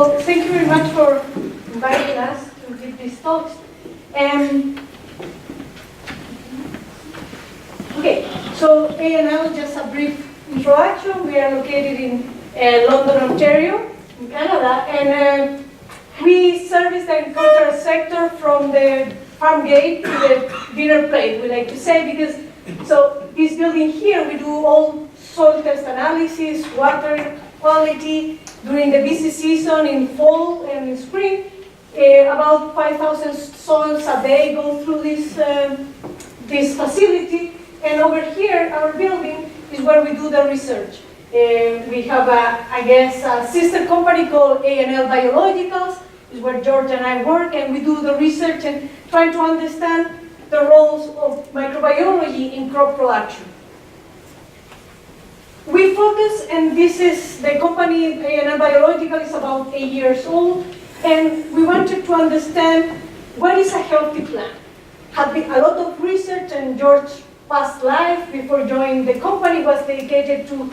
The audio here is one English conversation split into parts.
Well, thank you very much for inviting us to give these talks. Okay, so A&L, just a brief introduction. We are located in London, Ontario, in Canada, and we service the agricultural sector from the farm gate to the dinner plate, we like to say, because so this building here, we do all soil test analysis, water quality during the busy season in fall and in spring. About 5,000 soils a day go through this facility. And over here, our building is where we do the research. We have, a sister company called A&L Biologicals, is where George and I work, and we do the research and trying to understand the roles of microbiology in crop production. We focus, and this is the company, A&L Biological, is about 8 years old, and we wanted to understand what is a healthy plant. Had been a lot of research, and George's past life before joining the company was dedicated to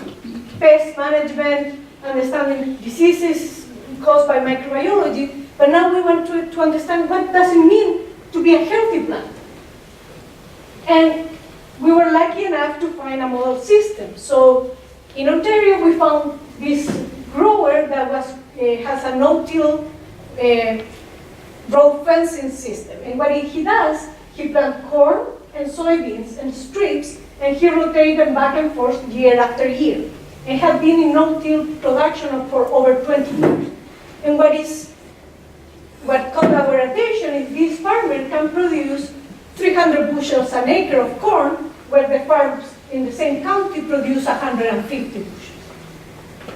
pest management, understanding diseases caused by microbiology, but now we want to understand what does it mean to be a healthy plant. And we were lucky enough to find a model system. So in Ontario, we found this grower that has a no-till row fencing system. And what he does, he plants corn and soybeans and strips, and he rotates them back and forth year after year. And have been in no-till production for over 20 years. And what caught our attention is this farmer can produce 300 bushels an acre of corn, where the farms in the same county produce 150 bushels.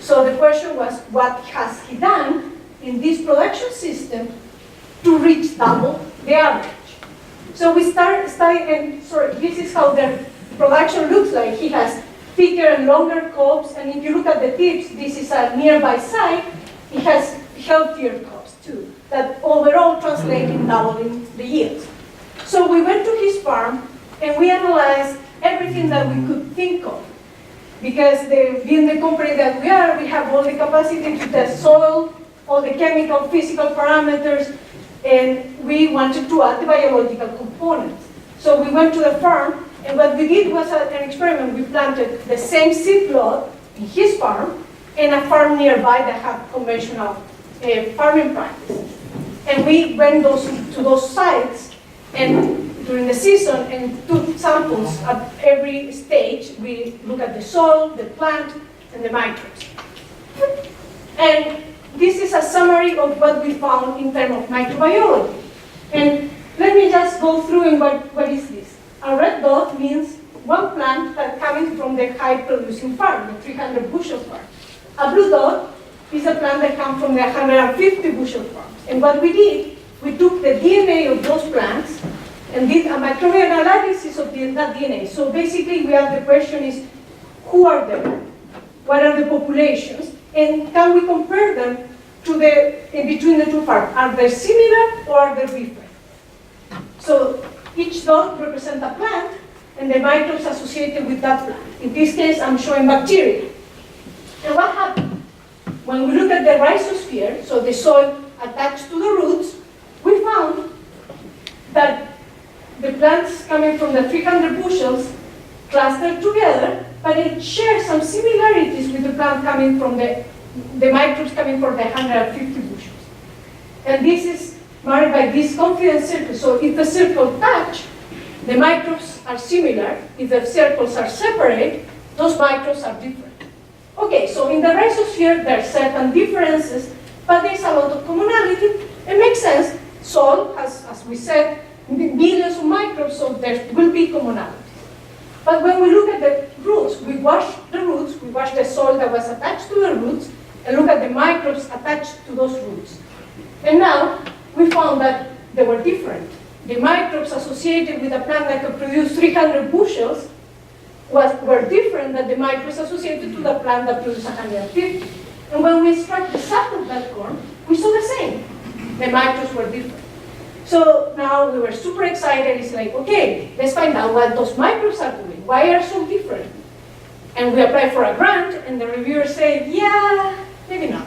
So the question was, what has he done in this production system to reach double the average? So we started studying, and this is how the production looks like. He has thicker and longer cobs, and if you look at the tips, this is a nearby site. He has healthier cobs too, that overall translate in doubling the yields. So we went to his farm, and we analyzed everything that we could think of. Because being the company that we are, we have all the capacity to test soil, all the chemical, physical parameters, and we wanted to add the biological components. So we went to the farm, and what we did was an experiment. We planted the same seed plot in his farm and a farm nearby that had conventional farming practices. And we went to those sites and during the season and took samples at every stage. We look at the soil, the plant, and the microbes. And this is a summary of what we found in terms of microbiology. And let me just go through and what is this? A red dot means one plant that's coming from the high-producing farm, the 300 bushel farm. A blue dot is a plant that comes from the 150 bushel farms. And what we did, we took the DNA of those plants and did a microbial analysis of that DNA. So basically, we have the question is, who are them? What are the populations? And can we compare them to between the two farms? Are they similar or are they different? So each dot represents a plant and the microbes associated with that plant. In this case, I'm showing bacteria. And what happened? When we look at the rhizosphere, so the soil attached to the roots, we found that the plants coming from the 300 bushels clustered together, but it shares some similarities with the plant coming from the microbes coming from the 150 bushels. And this is marked by this confidence circle. So if the circle touch, the microbes are similar. If the circles are separate, those microbes are different. Okay, so in the rhizosphere, there are certain differences, but there's a lot of commonality. It makes sense. Soil has, as we said, millions of microbes, so there will be commonality. But when we look at the roots, we wash the soil that was attached to the roots, and look at the microbes attached to those roots. And now, we found that they were different. The microbes associated with a plant that could produce 300 bushels were different than the microbes associated to the plant that produced 150. And when we extract the sap of that corn, we saw the same. The microbes were different. So now we were super excited. It's like, okay, let's find out what those microbes are doing. Why are so different? And we applied for a grant, and the reviewer said, yeah, maybe not.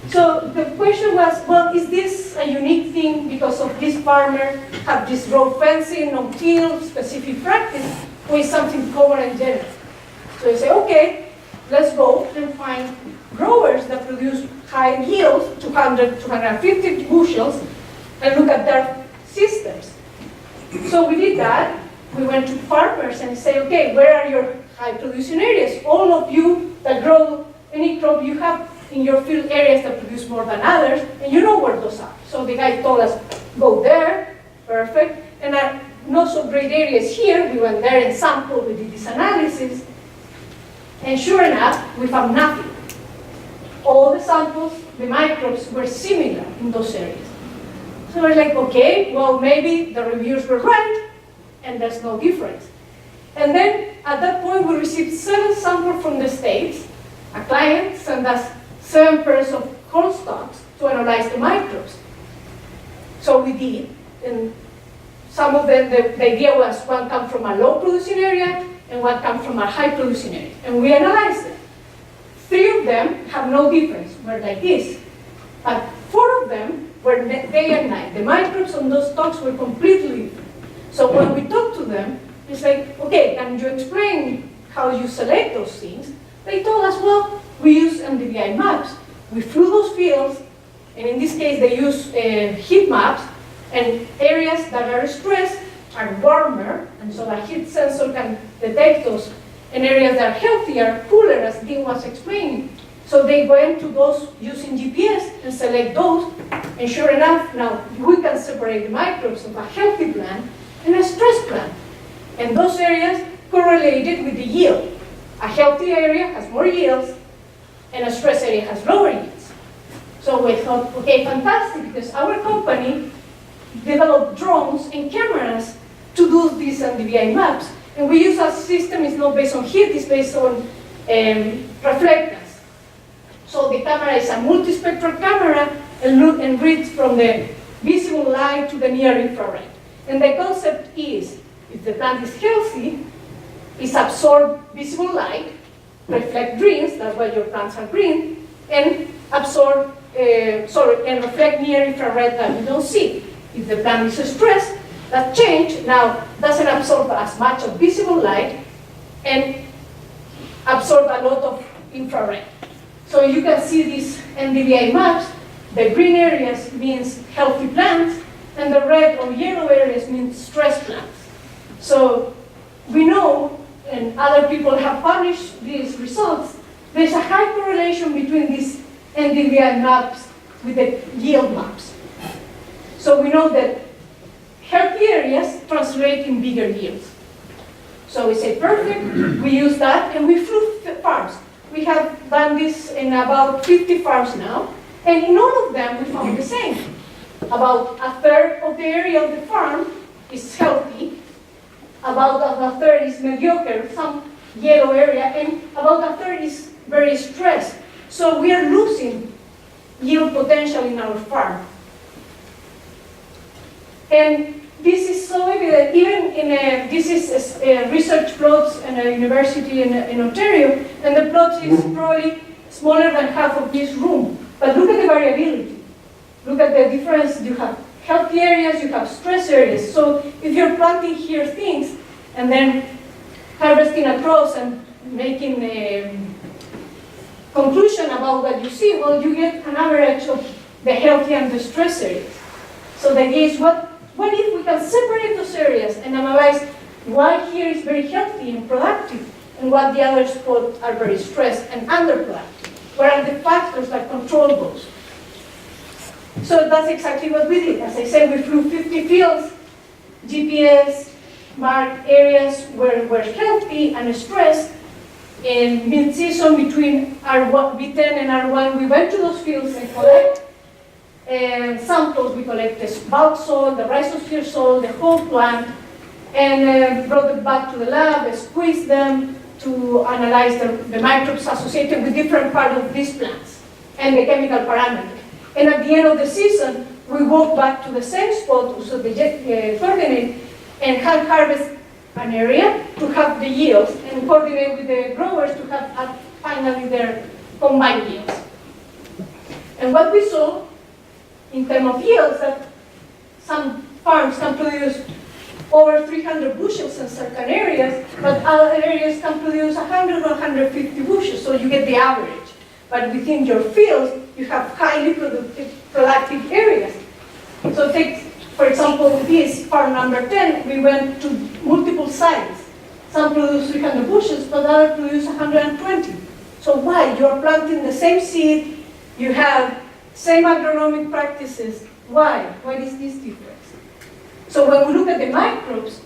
So the question was, well, is this a unique thing because of this farmer have this row fencing, no-till, specific practice, or is something common and general? So you say, okay, let's go and find growers that produce high yields, 200, 250 bushels, and look at their systems. So we did that. We went to farmers and say, okay, where are your high producing areas? All of you that grow any crop, you have in your field areas that produce more than others, and you know where those are. So the guy told us, go there, perfect. And our not so great areas here, we went there and sampled, we did this analysis, and sure enough, we found nothing. All the samples, the microbes were similar in those areas. So we're like, okay, well, maybe the reviewers were right, and there's no difference. And then at that point, we received 7 samples from the States. A client sent us 7 pairs of corn stalks to analyze the microbes. So we did, and some of them, the idea was one come from a low producing area and one come from a high producing area. And we analyzed them. 3 of them have no difference, were like this. But 4 of them were day and night. The microbes on those stalks were completely different. So when we talked to them, it's like, okay, can you explain how you select those things? They told us, well, we use NDVI maps. We flew those fields, and in this case, they use heat maps, and areas that are stressed are warmer, and so a heat sensor can detect those, and areas that are healthier, cooler, as Dean was explaining. So they went to those using GPS and select those, and sure enough, now we can separate the microbes of a healthy plant and a stressed plant. And those areas correlated with the yield. A healthy area has more yields, and a stress area has lower yields. So we thought, okay, fantastic, because our company developed drones and cameras to do these NDVI maps. And we use a system, it's not based on heat, it's based on reflectance. So the camera is a multispectral camera and reads from the visible light to the near infrared. And the concept is, if the plant is healthy, it's absorb visible light, reflect greens, that's why your plants are green, and absorb, and reflect near infrared that we don't see. If the plant is stressed, that change now doesn't absorb as much of visible light and absorb a lot of infrared. So you can see these NDVI maps. The green areas means healthy plants, and the red or yellow areas means stressed plants. So we know, and other people have published these results, there's a high correlation between these NDVI maps with the yield maps. So we know that healthy areas translate in bigger yields. So we say, perfect, we use that, and we flew farms. We have done this in about 50 farms now, and in all of them we found the same. About a third of the area of the farm is healthy, about a third is mediocre, some yellow area, and about a third is very stressed. So we are losing yield potential in our farm. And this is so evident, even in this is research plots in a university in Ontario, and the plot is probably smaller than half of this room. But look at the variability. Look at the difference. You have healthy areas, you have stress areas. So if you're planting here things and then harvesting across and making a conclusion about what you see, well, you get an average of the healthy and the stress areas. So the idea is, what if we can separate those areas and analyze why here is very healthy and productive and what the other spots are very stressed and underproductive? What are the factors that control those? So that's exactly what we did. As I said, we flew 50 fields, GPS marked areas where we're healthy and stressed. In mid-season between B10 and R1, we went to those fields and collect samples. We collected bulk soil, the rhizosphere soil, the whole plant, and brought it back to the lab, squeezed them to analyze the microbes associated with different parts of these plants and the chemical parameters. And at the end of the season, we walked back to the same spot, so the coordinate, and had harvest an area to have the yields, and coordinate with the growers to have finally their combined yields. And what we saw in terms of yields, that some farms can produce over 300 bushels in certain areas, but other areas can produce 100 or 150 bushels, so you get the average. But within your fields, you have highly productive areas. So take, for example, this farm number 10, we went to multiple sites. Some produce 300 bushels, but others produce 120. So why? You're planting the same seed, you have same agronomic practices. Why? Why is this difference? So when we look at the microbes,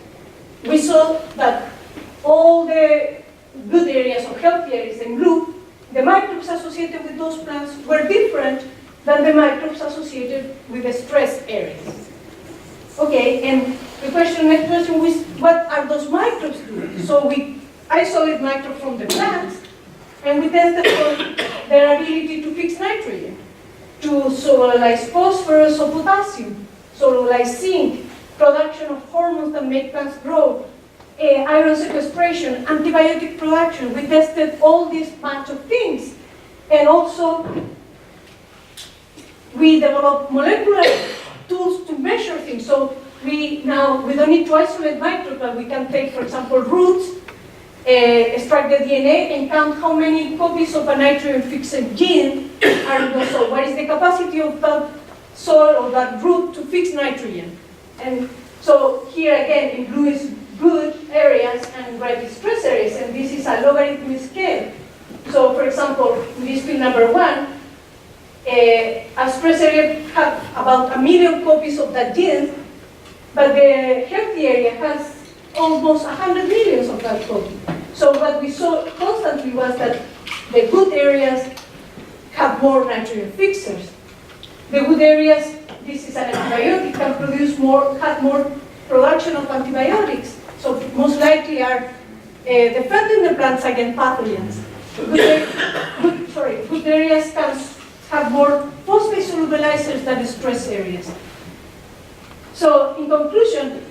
we saw that all the good areas or healthy areas in blue, the microbes associated with those plants were different than the microbes associated with the stress areas. Okay, and next question was, what are those microbes doing? So we isolate microbes from the plants, and we tested for their ability to fix nitrogen, to solubilize phosphorus or potassium, solubilize zinc, production of hormones that make plants grow, iron sequestration, antibiotic production. We tested all these bunch of things. And also, we developed molecular tools to measure things. So we don't need to isolate microbes, but we can take, for example, roots, extract the DNA, and count how many copies of a nitrogen-fixing gene are in the soil. What is the capacity of that soil or that root to fix nitrogen? And so here again, in blue is good areas and red is stress areas, and this is a logarithmic scale. So for example, in this field number 1, a stress area has about 1 million copies of that gene, but the healthy area has almost 100 million of that copy. So what we saw constantly was that the good areas have more nitrogen fixers. The good areas, this is an antibiotic, can produce more, have more production of antibiotics. So most likely are defending the plants against pathogens. Good areas can have more phosphate solubilizers than stress areas. So in conclusion,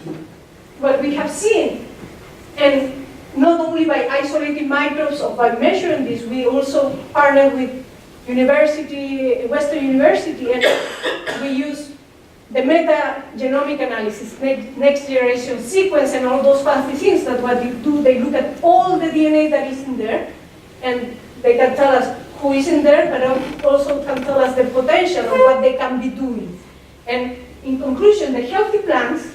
what we have seen, and not only by isolating microbes or by measuring this, we also partnered with Western University, and we use the meta-genomic analysis, next generation sequence, and all those fancy things that what they do, they look at all the DNA that is in there, and they can tell us who is in there, but also can tell us the potential of what they can be doing. And in conclusion, the healthy plants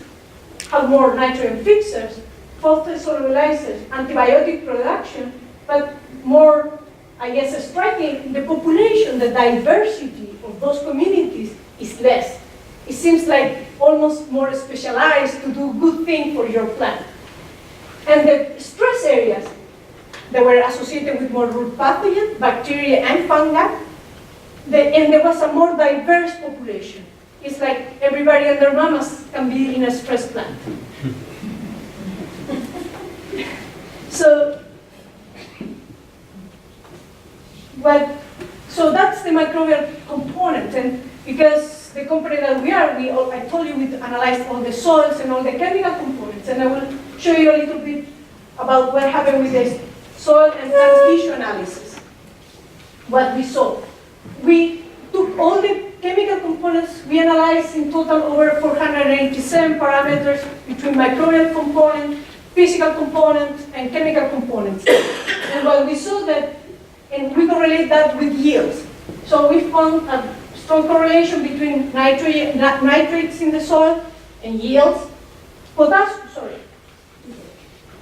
have more nitrogen fixers, phosphate solubilizers, antibiotic production, but more, I guess, striking, the population, the diversity of those communities is less. It seems like almost more specialized to do good thing for your plant. And the stress areas that were associated with more root pathogens, bacteria and fungi, and there was a more diverse population. It's like everybody and their mamas can be in a stress plant. So that's the microbial component, and because the company that we are, I told you we analyzed all the soils and all the chemical components, and I will show you a little bit about what happened with the soil and plant tissue analysis. What we saw. We took all the chemical components, we analyzed in total over 487 parameters between microbial component, physical components, and chemical components. And what we saw that, and we correlate that with yields. So we found a strong correlation between nitrates in the soil and yields.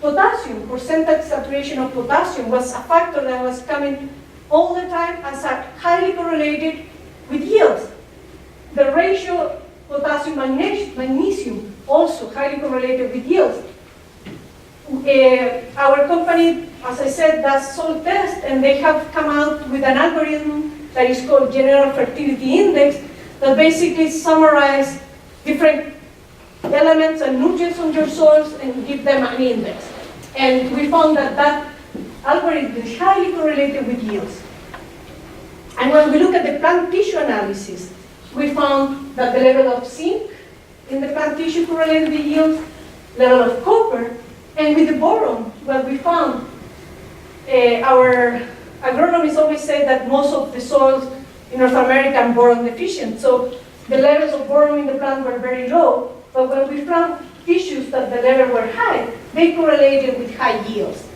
Potassium, percentage saturation of potassium was a factor that was coming all the time as a highly correlated with yields. The ratio potassium-magnesium also highly correlated with yields. Our company, as I said, does soil tests, and they have come out with an algorithm that is called General Fertility Index that basically summarizes different elements and nutrients on your soils and give them an index. And we found that that algorithm is highly correlated with yields. And when we look at the plant tissue analysis, we found that the level of zinc in the plant tissue correlated with yields, level of copper, and with the boron, what we found, our agronomists always say that most of the soils in North America boron deficient. So the levels of boron in the plant were very low, but when we found tissues that the levels were high, they correlated with high yields.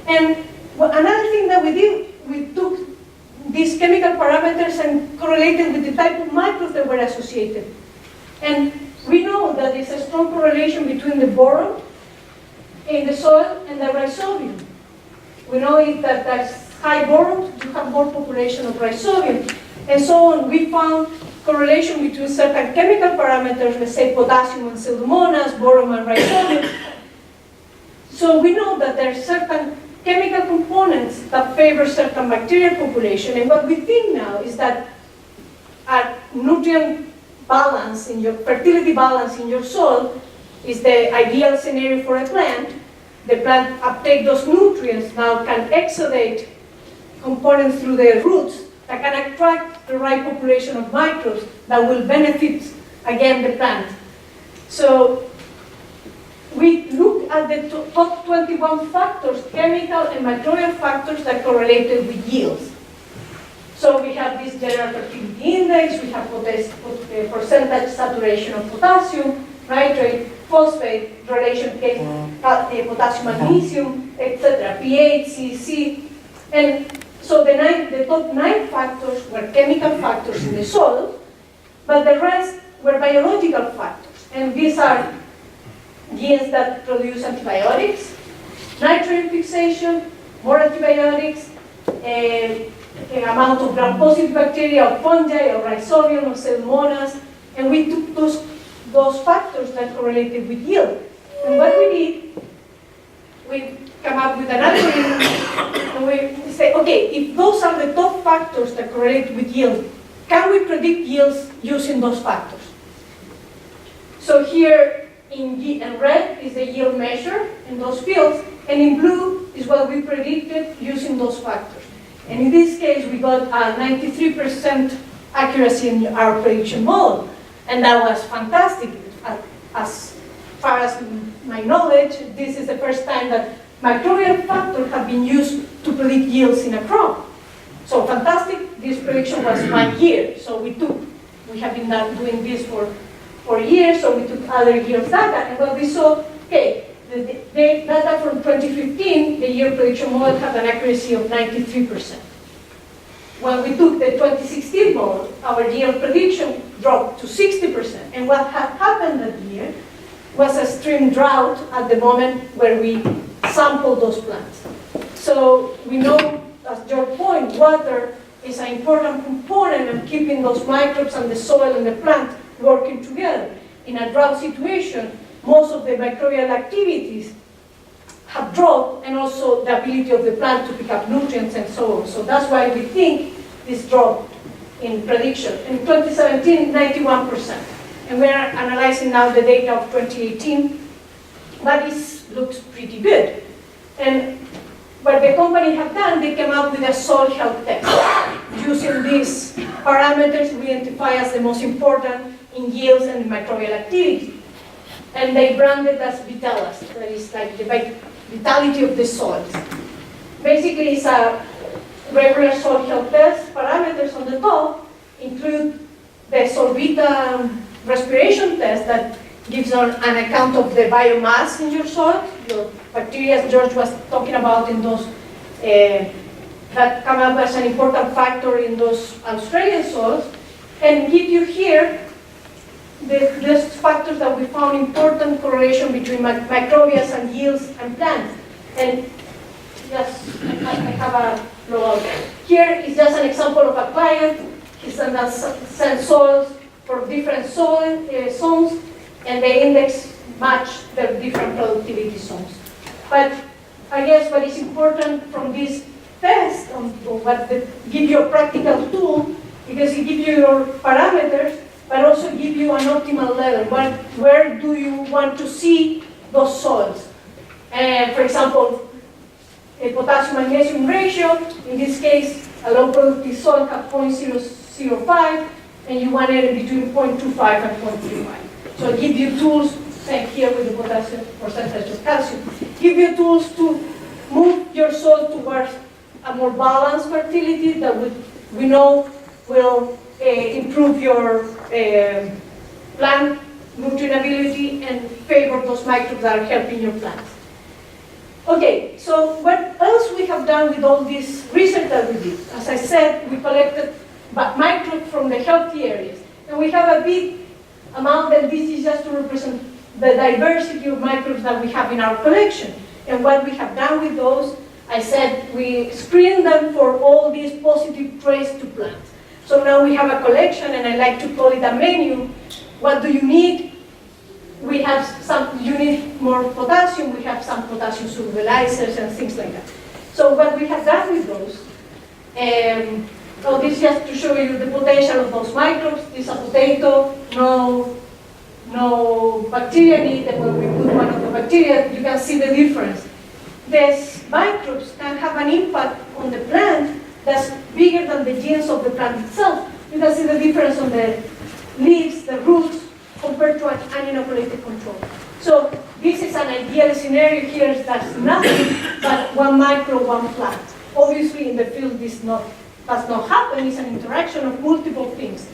And another thing that we did, we took these chemical parameters and correlated with the type of microbes that were associated. And we know that there's a strong correlation between the boron in the soil and the rhizobium. We know that there's high boron, you have more population of rhizobium. And so on, we found correlation between certain chemical parameters, let's say potassium and pseudomonas, boron and rhizobium. So we know that there are certain chemical components that favor certain bacterial population. And what we think now is that a nutrient balance in your fertility balance in your soil is the ideal scenario for a plant. The plant uptake those nutrients now can exudate components through their roots that can attract the right population of microbes that will benefit, again, the plant. So we look at the top 21 factors, chemical and microbial factors that correlated with yields. So we have this general fertility index, we have percentage saturation of potassium, nitrate, phosphate, relation case, potassium, magnesium, etc., pH, CC, and so the top 9 factors were chemical factors in the soil, but the rest were biological factors. And these are genes that produce antibiotics, nitrogen fixation, more antibiotics, amount of gram-positive bacteria or fungi or rhizobium or pseudomonas, and we took those factors that correlated with yield. And what we did, we come up with an algorithm, and we say, okay, if those are the top factors that correlate with yield, can we predict yields using those factors? So here in red is the yield measure in those fields, and in blue is what we predicted using those factors. And in this case, we got a 93% accuracy in our prediction model, and that was fantastic. As far as my knowledge, this is the first time that microbial factors have been used to predict yields in a crop. So fantastic, this prediction was 1 year. So we have been doing this for years, so we took other years' data, and what we saw, okay, the data from 2015, the year prediction model had an accuracy of 93%. When we took the 2016 model, our yield prediction dropped to 60%. And what had happened that year was a extreme drought at the moment where we sampled those plants. So we know, as your point, water is an important component of keeping those microbes and the soil and the plant working together. In a drought situation, most of the microbial activities have dropped, and also the ability of the plant to pick up nutrients and so on. So that's why we think this drop in prediction. In 2017, 91%. And we're analyzing now the data of 2018, but this looks pretty good. And what the company have done, they came up with a soil health test. Using these parameters we identify as the most important in yields and microbial activity. And they branded as Vitalis, that is like the vitality of the soils. Basically, it's a regular soil health test. Parameters on the top include the Solvita respiration test that gives an account of the biomass in your soil, your bacteria, as George was talking about, in those that come up as an important factor in those Australian soils, and give you here these factors that we found important correlation between microbials and yields and plants. And yes, I have a blowout. Here is just an example of a client. He sent soils for different soil zones, and the index match the different productivity zones. But I guess what is important from this test, give you a practical tool, because it gives you your parameters, but also give you an optimal level. Where do you want to see those soils? For example, a potassium-magnesium ratio, in this case, a low productive soil has 0.005, and you want it between 0.25 and 0.35. So give you tools, same here with the potassium percentage of calcium, give you tools to move your soil towards a more balanced fertility that we know will improve your plant nutritionability and favor those microbes that are helping your plants. Okay, so what else we have done with all this research that we did? As I said, we collected microbes from the healthy areas. And we have a big amount, and this is just to represent the diversity of microbes that we have in our collection. And what we have done with those, I said we screened them for all these positive traits to plants. So now we have a collection, and I like to call it a menu. What do you need? We have some, you need more potassium, we have some potassium solubilizers and things like that. So what we have done with those, so this is just to show you the potential of those microbes. This is a potato, no bacteria in it, and when we put one of the bacteria, you can see the difference. These microbes can have an impact on the plant that's bigger than the genes of the plant itself. You can see the difference on the leaves, the roots, compared to an uninoculated control. So this is an ideal scenario here. That's nothing but one microbe, one plant. Obviously, in the field, this does not happen. It's an interaction of multiple things.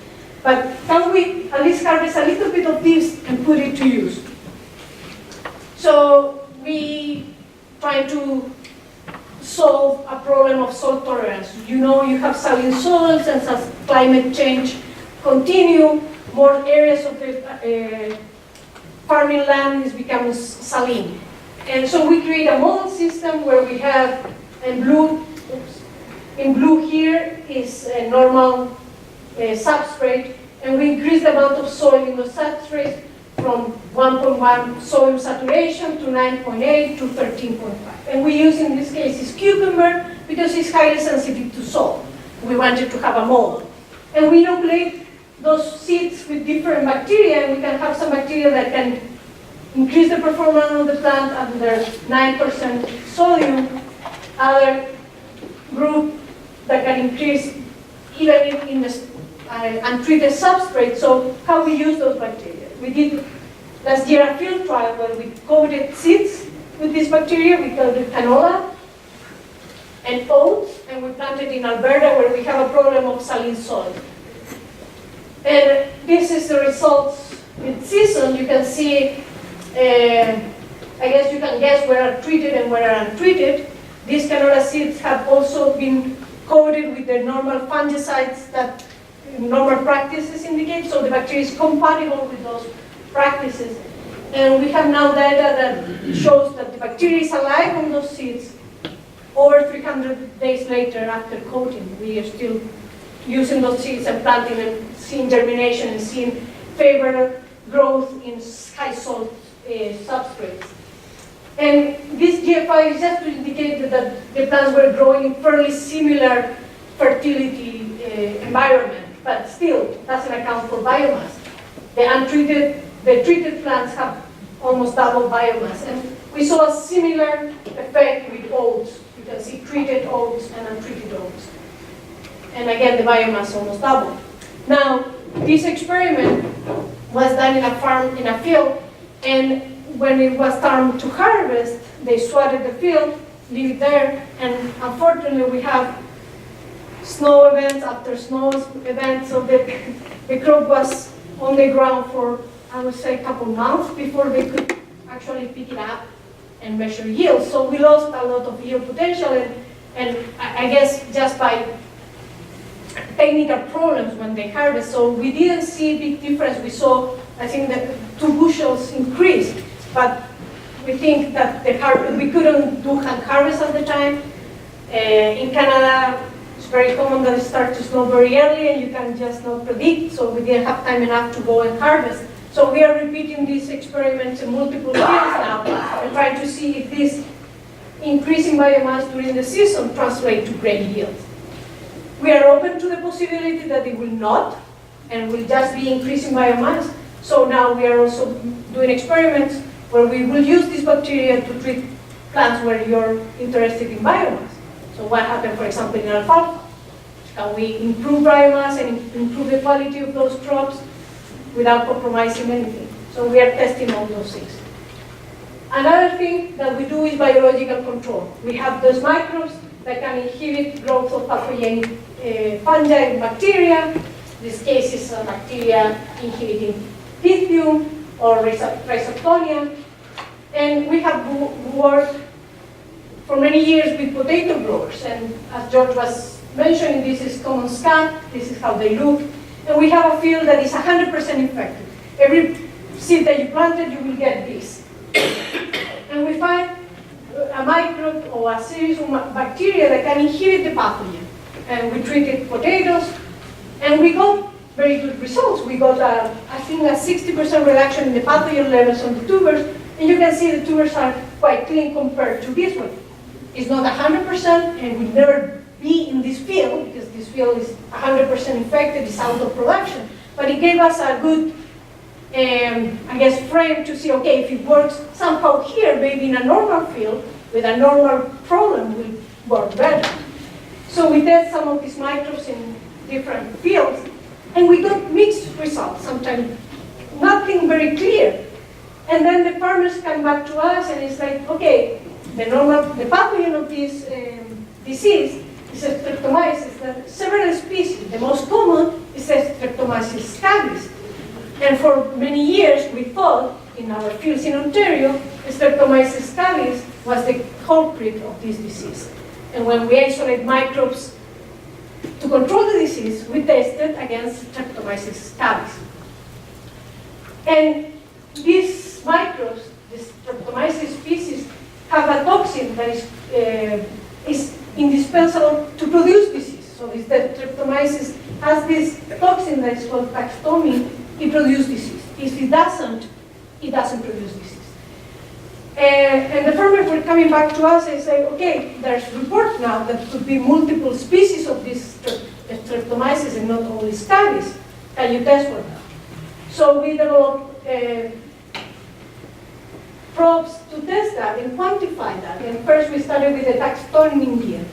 But can we at least harvest a little bit of this and put it to use? So we try to solve a problem of salt tolerance. You know, you have saline soils, and as climate change continue, more areas of the farming land is becoming saline. And so we create a model system where we have in blue here is a normal substrate, and we increase the amount of soil in the substrate from 1.1 sodium saturation to 9.8 to 13.5. And we use in this case is cucumber because it's highly sensitive to salt. We wanted to have a model. And we inoculate those seeds with different bacteria, and we can have some bacteria that can increase the performance of the plant under 9% sodium, other group that can increase even in the untreated substrate. So how we use those bacteria? We did last year a field trial where we coated seeds with this bacteria. We called it canola and oats, and we planted in Alberta where we have a problem of saline soil. And this is the results with season. You can see, I guess you can guess where are treated and where are untreated. These canola seeds have also been coated with the normal fungicides that normal practices indicate, so the bacteria is compatible with those practices. And we have now data that shows that the bacteria is alive on those seeds over 300 days later after coating. We are still using those seeds and planting and seeing germination and seeing favorable growth in high salt substrates. And this GFI is just to indicate that the plants were growing in fairly similar fertility environment, but still doesn't account for biomass. The treated plants have almost double biomass. And we saw a similar effect with oats. You can see treated oats and untreated oats. And again, the biomass almost doubled. Now, this experiment was done in a farm, in a field, and when it was time to harvest, they swatted the field, leave it there, and unfortunately we have snow events after snow events, so the crop was on the ground for, I would say, a couple months before they could actually pick it up and measure yield. So we lost a lot of yield potential, and I guess just by technical problems when they harvest. So we didn't see a big difference. We saw, I think, that 2 bushels increased, but we think that we couldn't do hand harvest at the time. In Canada, it's very common that it starts to snow very early and you can just not predict, so we didn't have time enough to go and harvest. So we are repeating these experiments in multiple fields now and trying to see if this increasing biomass during the season translates to great yield. We are open to the possibility that it will not, and will just be increasing biomass. So now we are also doing experiments where we will use this bacteria to treat plants where you're interested in biomass. So what happened, for example, in alfalfa? Can we improve biomass and improve the quality of those crops without compromising anything? So we are testing all those things. Another thing that we do is biological control. We have those microbes, that can inhibit growth of pathogenic fungi and bacteria. This case is a bacteria inhibiting Pythium or Rhizoctonia. And we have worked for many years with potato growers. And as George was mentioning, this is common scab. This is how they look. And we have a field that is 100% infected. Every seed that you planted, you will get this. And we find a microbe or a series of bacteria that can inhibit the pathogen. And we treated potatoes, and we got very good results. We got, I think, a 60% reduction in the pathogen levels on the tubers, and you can see the tubers are quite clean compared to this one. It's not 100%, and will never be in this field, because this field is 100% infected, it's out of production. But it gave us a good, I guess, frame to see, okay, if it works somehow here, maybe in a normal field, with a normal problem, will work better. So we tested some of these microbes in different fields, and we got mixed results, sometimes nothing very clear. And then the farmers come back to us, and it's like, okay, the pathogen of this disease is Streptomyces. There are several species. The most common is Streptomyces scabies. And for many years, we thought, in our fields in Ontario, Streptomyces scabies was the culprit of this disease. And when we isolate microbes to control the disease, we tested against Streptomyces scabies. And these microbes, the Streptomyces species, have a toxin that is indispensable to produce disease. So the Streptomyces has this toxin that is called taxotomy. It produces disease. If it doesn't produce disease. And the farmers were coming back to us and say, okay, there's reports now that could be multiple species of these Streptomyces and not only scabies. Can you test for that? So we developed probes to test that and quantify that. And first we started with the taxonomy here.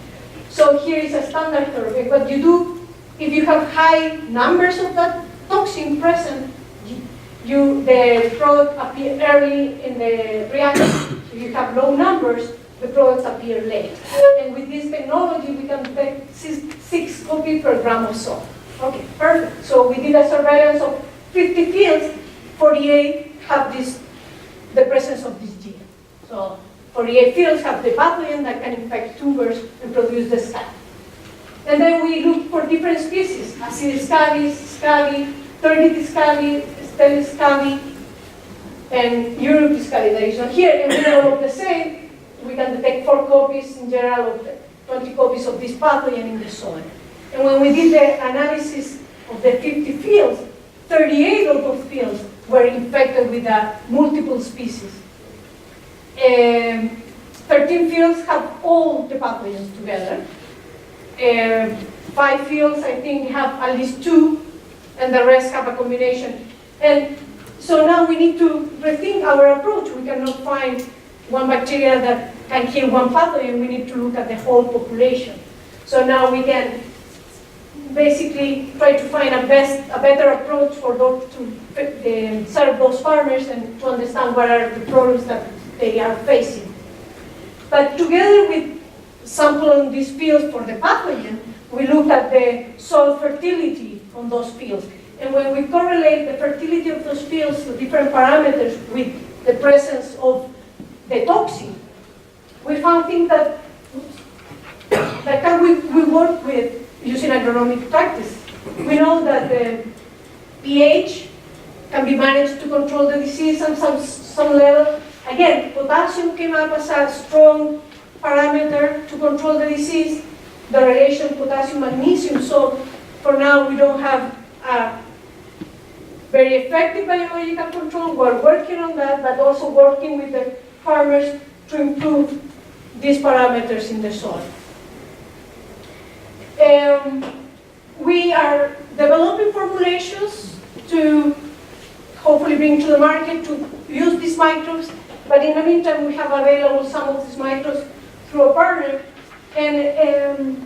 So here is a standard curve. And what you do, if you have high numbers of that toxin present, the product appear early in the reaction. If you have low numbers, the products appear late. And with this technology, we can detect 6 copies per gram of soil. Okay, perfect. So we did a surveillance of 50 fields. 48 have the presence of this gene. So 48 fields have the pathogen that can infect tubers and produce the scab. And then we look for different species: Acidic scabies, scabi, Turgid scabi, Stelis scabi, and Europe scabi that is not here. And we develop the same. We can detect 4 copies in general of 20 copies of this pathogen in the soil. And when we did the analysis of the 50 fields, 38 of those fields were infected with multiple species. 13 fields have all the pathogens together. 5 fields, I think, have at least 2, and the rest have a combination. And so now we need to rethink our approach. We cannot find one bacteria that can kill one pathogen. We need to look at the whole population. So now we can basically try to find a better approach for those to serve those farmers and to understand what are the problems that they are facing. But together with sampling these fields for the pathogen, we look at the soil fertility on those fields. And when we correlate the fertility of those fields to different parameters with the presence of the toxin, we found things that we work with using agronomic practice. We know that the pH can be managed to control the disease on some level. Again, potassium came up as a strong parameter to control the disease, the relation potassium-magnesium. So for now, we don't have a very effective biological control. We're working on that, but also working with the farmers to improve these parameters in the soil. We are developing formulations to hopefully bring to the market to use these microbes, but in the meantime we have available some of these microbes through a partner, and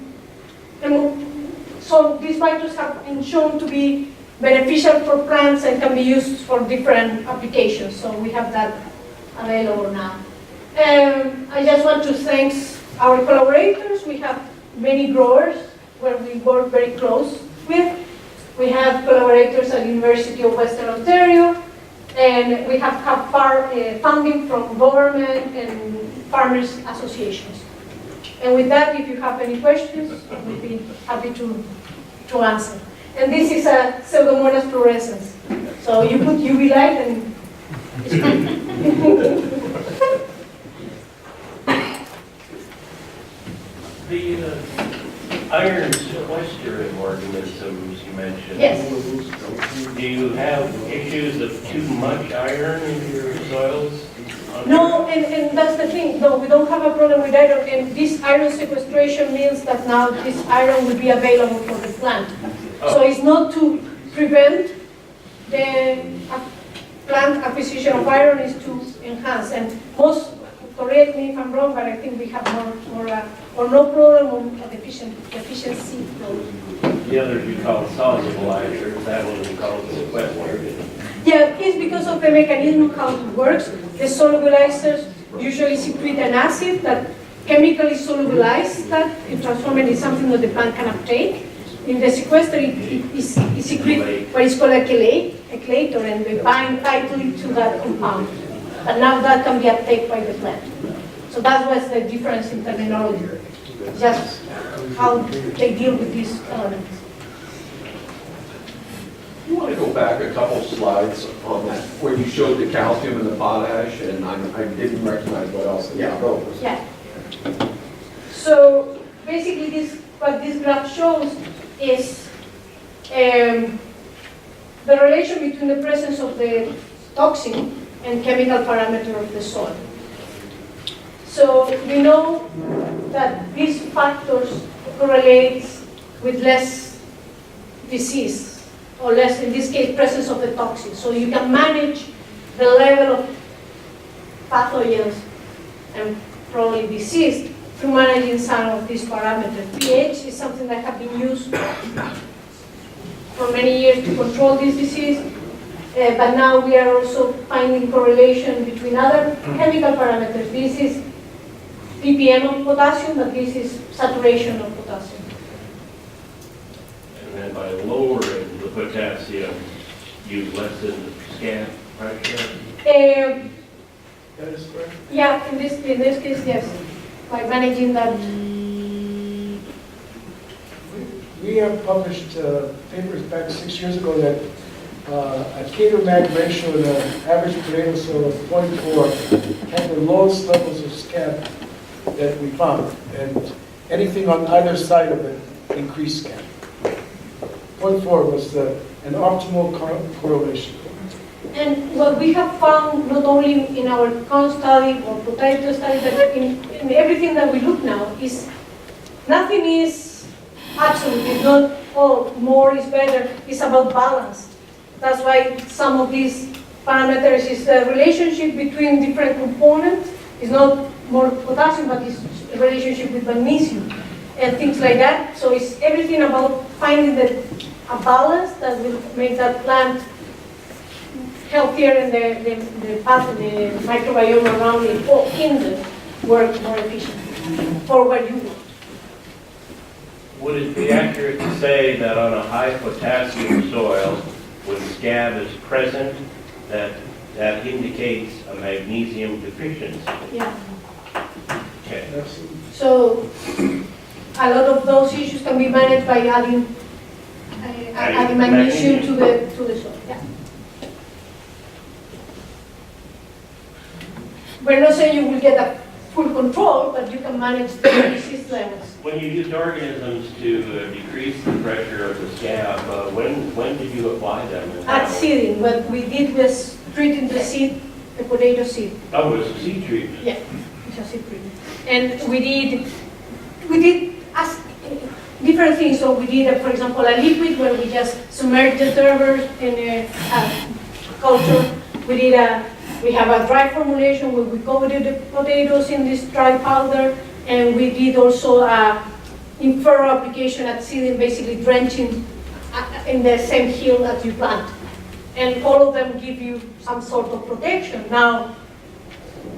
so these microbes have been shown to be beneficial for plants and can be used for different applications, so we have that available now. I just want to thank Our collaborators, we have many growers where we work very close with. We have collaborators at University of Western Ontario, and we have funding from government and farmers associations. And with that, if you have any questions, I would be happy to answer. And this is a Pseudomonas fluorescens. So you put UV light and it's good. The iron sequestering organisms you mentioned. Yes. Do you have issues of too much iron in your soils? No, and that's the thing. No, we don't have a problem with iron. And this iron sequestration means that now this iron will be available for the plant. So it's not to prevent the plant acquisition of iron, is to enhance. And most, correct me if I'm wrong, but I think we have more or no problem on deficiency problem. The others you call soluble iron, that one you call sequestered. Yeah, it's because of the mechanism how it works. The solubilizers usually secrete an acid that chemically solubilizes that and transform it into something that the plant can uptake. In the sequester, it secretes what is called a chelator, and they bind tightly to that compound. And now that can be uptaken by the plant. So that was the difference in terminology, just how they deal with these elements. You want to go back a couple slides on that, where you showed the calcium and the potash, and I didn't recognize what else. Yeah, go. Yeah. So basically, what this graph shows is the relation between the presence of the toxin and chemical parameter of the soil. So we know that these factors correlate with less disease, or less, in this case, presence of the toxin. So you can manage the level of pathogens and probably disease through managing some of these parameters. pH is something that has been used for many years to control this disease, but now we are also finding correlation between other chemical parameters. This is ppm of potassium, but this is saturation of potassium. And then by lowering the potassium, you lessen the scab pressure? That is correct. Yeah, in this case, yes, by managing that. We have published papers back 6 years ago that a K-to-mag ratio in an average potato soil of 0.4 had the lowest levels of scab that we found, and anything on either side of it increased scab. 0.4 was an optimal correlation. And what we have found, not only in our corn study or potato study, but in everything that we look now, is nothing is absolute. It's not, oh, more is better. It's about balance. That's why some of these parameters is the relationship between different components. It's not more potassium, but it's a relationship with magnesium and things like that. So it's everything about finding a balance that will make that plant healthier and the microbiome around it or in the work more efficiently for what you want. Would it be accurate to say that on a high potassium soil, when scab is present, that indicates a magnesium deficiency? Yeah. Okay. So a lot of those issues can be managed by adding magnesium to the soil. Yeah. We're not saying you will get a full control, but you can manage the disease levels. When you used organisms to decrease the pressure of the scab, when did you apply them? And At how? seeding, what we did was treating the seed, the potato seed. Oh, it was a seed treatment. Yeah, it's a seed treatment. And we did different things. So we did, for example, a liquid where we just submerged the tuber in a culture. We have a dry formulation where we coated the potatoes in this dry powder, and we did also a in-furrow application at seeding, basically drenching in the same hill that you plant. And all of them give you some sort of protection. Now,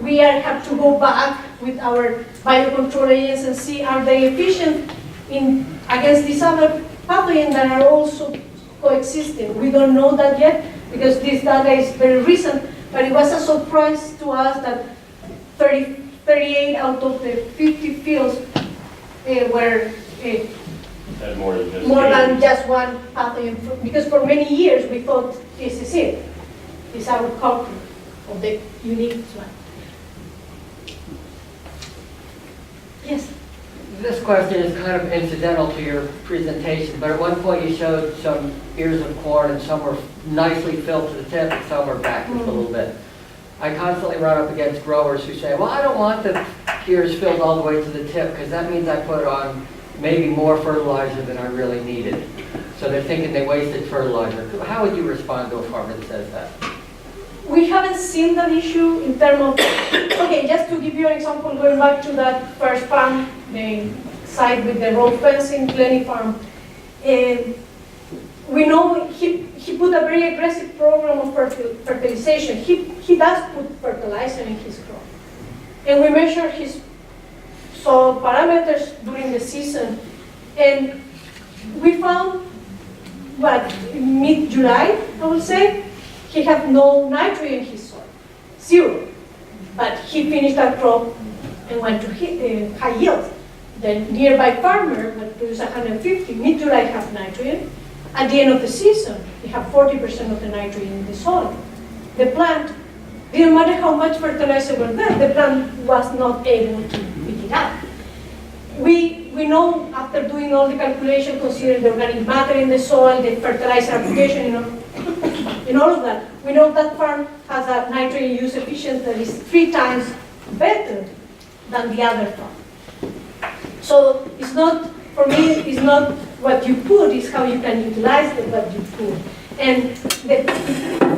we have to go back with our biocontrol agents and see are they efficient against these other pathogens that are also coexisting. We don't know that yet because this data is very recent, but it was a surprise to us that 38 out of the 50 fields were Had more than just more than AIDS. just one pathogen, because for many years we thought this is it. It's our culprit of the unique one. Yes? This question is kind of incidental to your presentation, but at one point you showed some ears of corn and some were nicely filled to the tip and some were back just a little bit. I constantly run up against growers who say, well, I don't want the ears filled all the way to the tip because that means I put on maybe more fertilizer than I really needed. So they're thinking they wasted fertilizer. How would you respond to a farmer that says that? We haven't seen that issue in terms of, okay, just to give you an example, going back to that first farm, the site with the road fencing, Glenny Farm. We know he put a very aggressive program of fertilization. He does put fertilizer in his crop. And we measure his soil parameters during the season. And we found, in mid-July, I would say, he had no nitrogen in his soil, 0. But he finished that crop and went to high yield. The nearby farmer that produced 150, mid-July have nitrogen. At the end of the season, they have 40% of the nitrogen in the soil. The plant, didn't matter how much fertilizer was there, the plant was not able to pick it up. We know after doing all the calculation, considering the organic matter in the soil, the fertilizer application, in all of that, we know that farm has a nitrogen use efficiency that is 3 times better than the other farm. So it's not, for me, it's not what you put, it's how you can utilize what you put. And the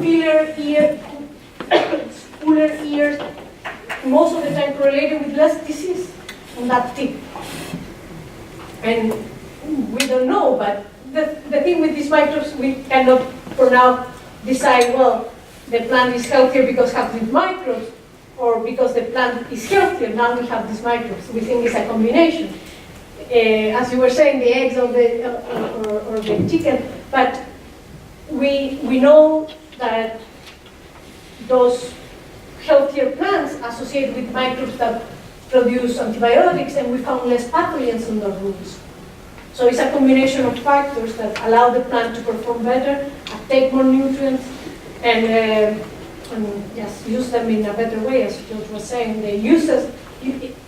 filler ear, cooler ears, most of the time correlated with less disease on that tip. And we don't know, but the thing with these microbes, we cannot, for now, decide, well, the plant is healthier because it has these microbes, or because the plant is healthier, now we have these microbes. We think it's a combination. As you were saying, the eggs or the chicken, but we know that those healthier plants associate with microbes that produce antibiotics, and we found less pathogens in the roots. So it's a combination of factors that allow the plant to perform better, take more nutrients, and just use them in a better way, as George was saying. The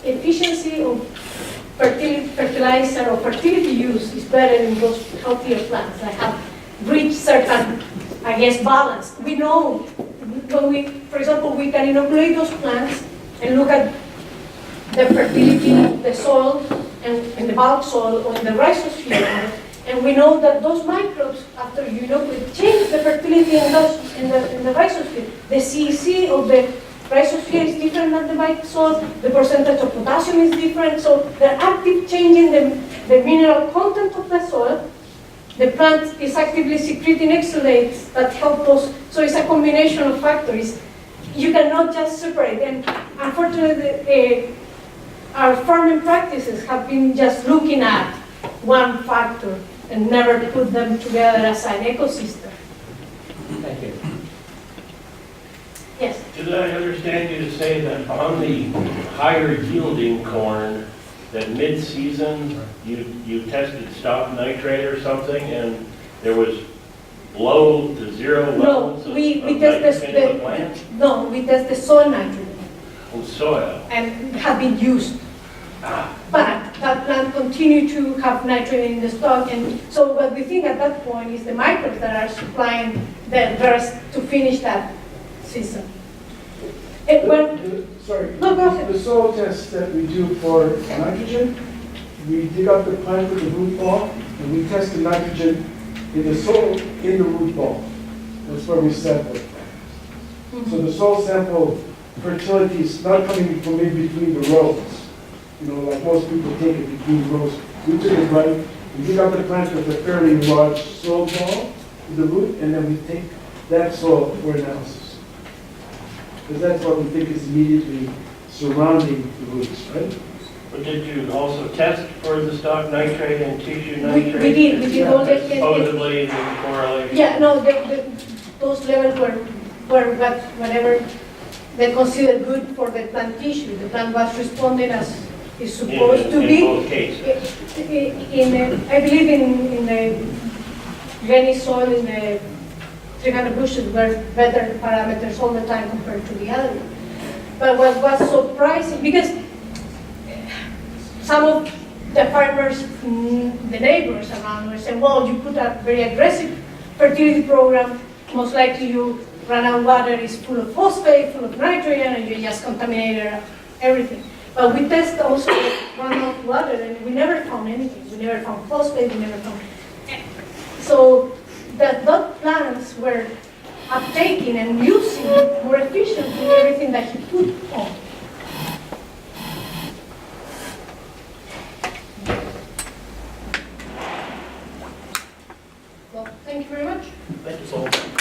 efficiency of fertilizer or fertility use is better in those healthier plants that have reached certain, balance. We know when for example, we can inoculate those plants and look at the fertility of the soil and the bulk soil or in the rhizosphere. And we know that those microbes, after you inoculate, change the fertility in the rhizosphere. The CEC of the rhizosphere is different than the white soil. The percentage of potassium is different. So they're active changing the mineral content of the soil. The plant is actively secreting exudates that help those. So it's a combination of factors. You cannot just separate. And unfortunately, our farming practices have been just looking at one factor and never put them together as an ecosystem. Thank you. Yes. Did I understand you to say that on the higher yielding corn, that mid-season you tested stop nitrate or something, and there was low to zero levels of nitrogen in the plant? No, we test the soil nitrogen. On soil. And have been used. But that plant continued to have nitrogen in the stock, and so what we think at that point is the microbes that are supplying the rest to finish that season. Sorry. No, go ahead. The soil test that we do for nitrogen, we dig up the plant with the root ball, and we test the nitrogen in the soil in the root ball. That's where we sample it. So the soil sample fertility is not coming from in between the rows. Like most people take it between rows. We took it right. We dig up the plant with a fairly large soil ball with the root, and then we take that soil for analysis. Because that's what we think is immediately surrounding the roots, right? But did you also test for the stock nitrate and tissue We nitrate? did all the. Supposedly the correlation. Yeah, no, those levels were whatever they considered good for the plant tissue. The plant was responding as it's supposed to In be. both cases. I believe in the grainy soil in the 300 bushes were better parameters all the time compared to the other one. But what was surprising, because some of the farmers, the neighbors around were saying, well, you put a very aggressive fertility program, most likely you run out water is full of phosphate, full of nitrogen, and you just contaminated everything. But we test also run out water, and we never found anything. We never found phosphate, we never found. So that plants were uptaking and using more efficiently everything that he put on. Well, thank you very much. Thank you so much.